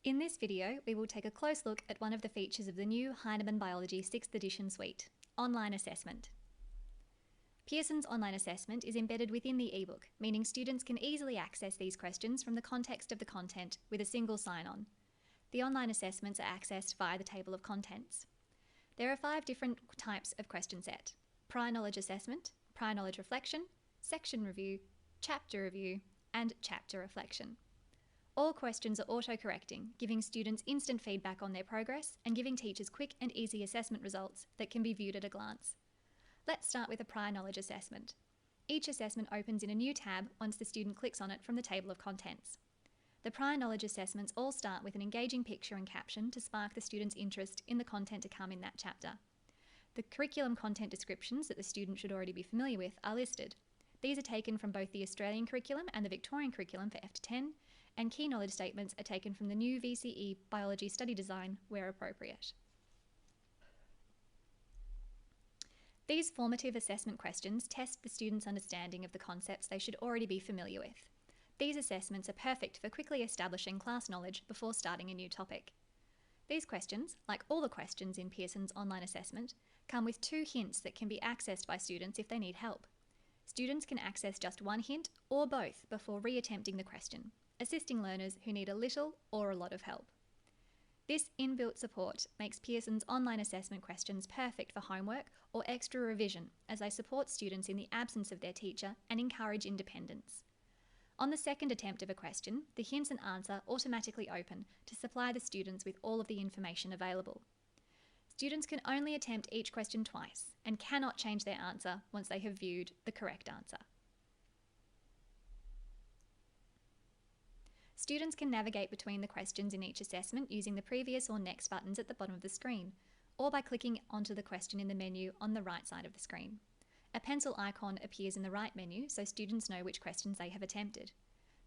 In this video, we will take a close look at one of the features of the new Heinemann Biology 6th edition suite, online assessment. Pearson's online assessment is embedded within the eBook, meaning students can easily access these questions from the context of the content with a single sign-on. The online assessments are accessed via the table of contents. There are 5 different types of question set: prior knowledge assessment, prior knowledge reflection, section review, chapter review, and chapter reflection. All questions are auto-correcting, giving students instant feedback on their progress and giving teachers quick and easy assessment results that can be viewed at a glance. Let's start with a prior knowledge assessment. Each assessment opens in a new tab once the student clicks on it from the table of contents. The prior knowledge assessments all start with an engaging picture and caption to spark the student's interest in the content to come in that chapter. The curriculum content descriptions that the student should already be familiar with are listed. These are taken from both the Australian curriculum and the Victorian curriculum for F to 10, and key knowledge statements are taken from the new VCE Biology study design where appropriate. These formative assessment questions test the students' understanding of the concepts they should already be familiar with. These assessments are perfect for quickly establishing class knowledge before starting a new topic. These questions, like all the questions in Pearson's online assessment, come with 2 hints that can be accessed by students if they need help. Students can access just one hint or both before re-attempting the question, assisting learners who need a little or a lot of help. This inbuilt support makes Pearson's online assessment questions perfect for homework or extra revision, as they support students in the absence of their teacher and encourage independence. On the second attempt of a question, the hints and answer automatically open to supply the students with all of the information available. Students can only attempt each question twice and cannot change their answer once they have viewed the correct answer. Students can navigate between the questions in each assessment using the previous or next buttons at the bottom of the screen, or by clicking onto the question in the menu on the right side of the screen. A pencil icon appears in the right menu so students know which questions they have attempted.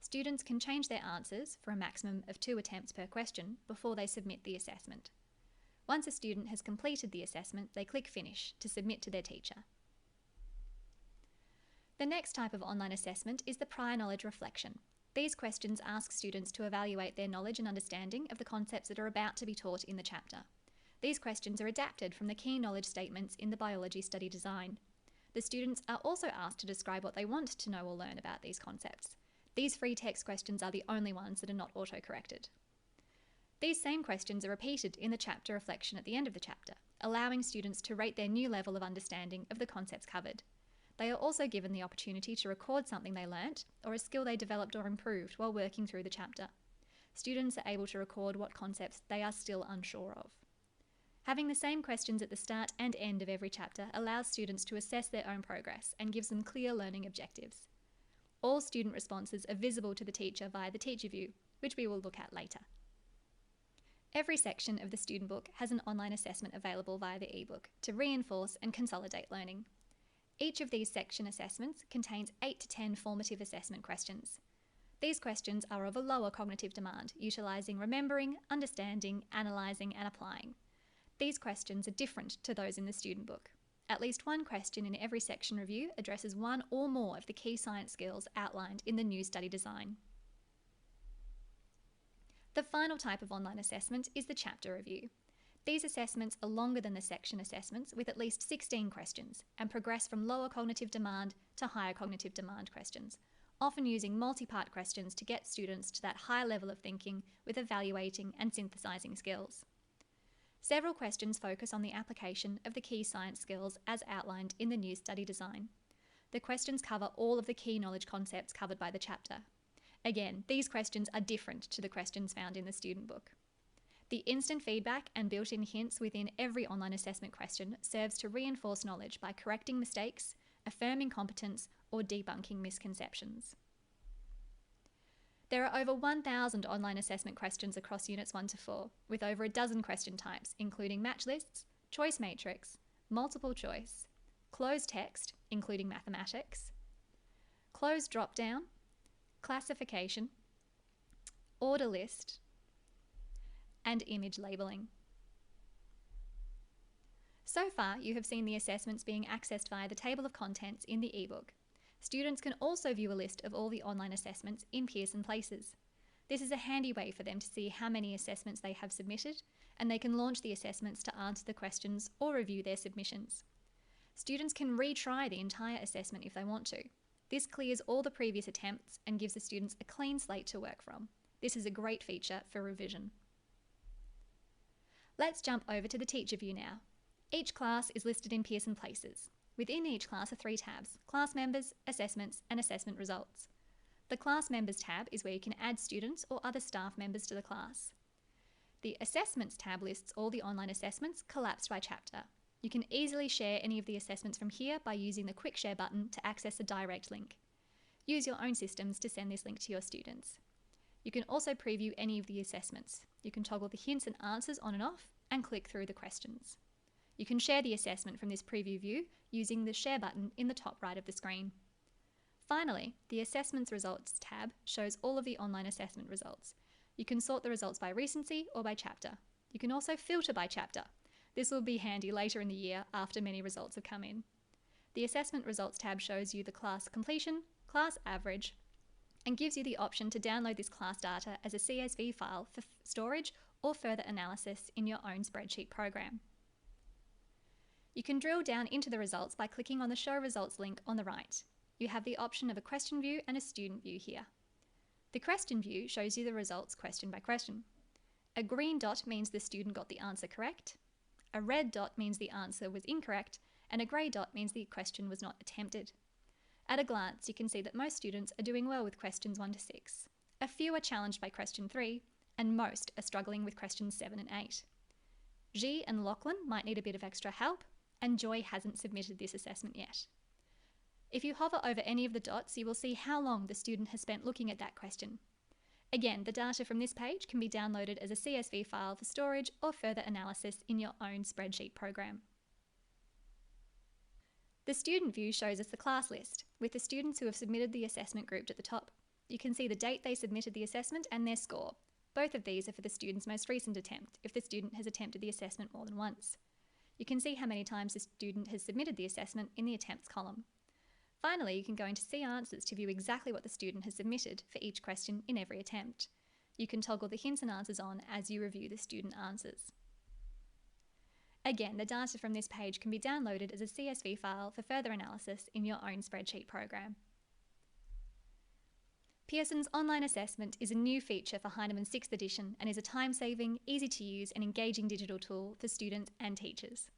Students can change their answers for a maximum of 2 attempts per question before they submit the assessment. Once a student has completed the assessment, they click Finish to submit to their teacher. The next type of online assessment is the prior knowledge reflection. These questions ask students to evaluate their knowledge and understanding of the concepts that are about to be taught in the chapter. These questions are adapted from the key knowledge statements in the biology study design. The students are also asked to describe what they want to know or learn about these concepts. These free text questions are the only ones that are not auto-corrected. These same questions are repeated in the chapter reflection at the end of the chapter, allowing students to rate their new level of understanding of the concepts covered. They are also given the opportunity to record something they learnt or a skill they developed or improved while working through the chapter. Students are able to record what concepts they are still unsure of. Having the same questions at the start and end of every chapter allows students to assess their own progress and gives them clear learning objectives. All student responses are visible to the teacher via the teacher view, which we will look at later. Every section of the student book has an online assessment available via the eBook to reinforce and consolidate learning. Each of these section assessments contains 8 to 10 formative assessment questions. These questions are of a lower cognitive demand, utilising remembering, understanding, analysing and applying. These questions are different to those in the student book. At least one question in every section review addresses one or more of the key science skills outlined in the new study design. The final type of online assessment is the chapter review. These assessments are longer than the section assessments with at least 16 questions and progress from lower cognitive demand to higher cognitive demand questions, often using multi-part questions to get students to that high level of thinking with evaluating and synthesizing skills. Several questions focus on the application of the key science skills as outlined in the new study design. The questions cover all of the key knowledge concepts covered by the chapter. Again, these questions are different to the questions found in the student book. The instant feedback and built-in hints within every online assessment question serves to reinforce knowledge by correcting mistakes, affirming competence, or debunking misconceptions. There are over 1,000 online assessment questions across Units 1 to 4, with over a dozen question types, including match lists, choice matrix, multiple choice, closed text, including mathematics, closed drop-down, classification, order list, and image labelling. So far, you have seen the assessments being accessed via the table of contents in the eBook. Students can also view a list of all the online assessments in Pearson Places. This is a handy way for them to see how many assessments they have submitted, and they can launch the assessments to answer the questions or review their submissions. Students can retry the entire assessment if they want to. This clears all the previous attempts and gives the students a clean slate to work from. This is a great feature for revision. Let's jump over to the teacher view now. Each class is listed in Pearson places. Within each class are 3 tabs: class members, assessments, and assessment results. The class members tab is where you can add students or other staff members to the class. The assessments tab lists all the online assessments collapsed by chapter. You can easily share any of the assessments from here by using the quick share button to access a direct link. Use your own systems to send this link to your students. You can also preview any of the assessments. You can toggle the hints and answers on and off and click through the questions. You can share the assessment from this preview view using the share button in the top right of the screen. Finally, the assessments results tab shows all of the online assessment results. You can sort the results by recency or by chapter. You can also filter by chapter. This will be handy later in the year after many results have come in. The assessment results tab shows you the class completion, class average, and gives you the option to download this class data as a CSV file for storage or further analysis in your own spreadsheet program. You can drill down into the results by clicking on the Show Results link on the right. You have the option of a question view and a student view here. The question view shows you the results question by question. A green dot means the student got the answer correct, a red dot means the answer was incorrect, and a grey dot means the question was not attempted. At a glance, you can see that most students are doing well with questions 1 to 6. A few are challenged by question 3, and most are struggling with questions 7 and 8. G and Lachlan might need a bit of extra help, and Joy hasn't submitted this assessment yet. If you hover over any of the dots, you will see how long the student has spent looking at that question. Again, the data from this page can be downloaded as a CSV file for storage or further analysis in your own spreadsheet program. The student view shows us the class list, with the students who have submitted the assessment grouped at the top. You can see the date they submitted the assessment and their score. Both of these are for the student's most recent attempt, if the student has attempted the assessment more than once. You can see how many times the student has submitted the assessment in the attempts column. Finally, you can go into See Answers to view exactly what the student has submitted for each question in every attempt. You can toggle the hints and answers on as you review the student answers. Again, the data from this page can be downloaded as a CSV file for further analysis in your own spreadsheet program. Pearson's online assessment is a new feature for Heinemann 6th edition and is a time-saving, easy-to-use and engaging digital tool for students and teachers.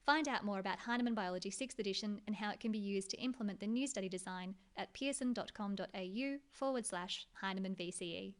Find out more about Heinemann Biology 6th edition and how it can be used to implement the new study design at pearson.com.au/Heinemann VCE.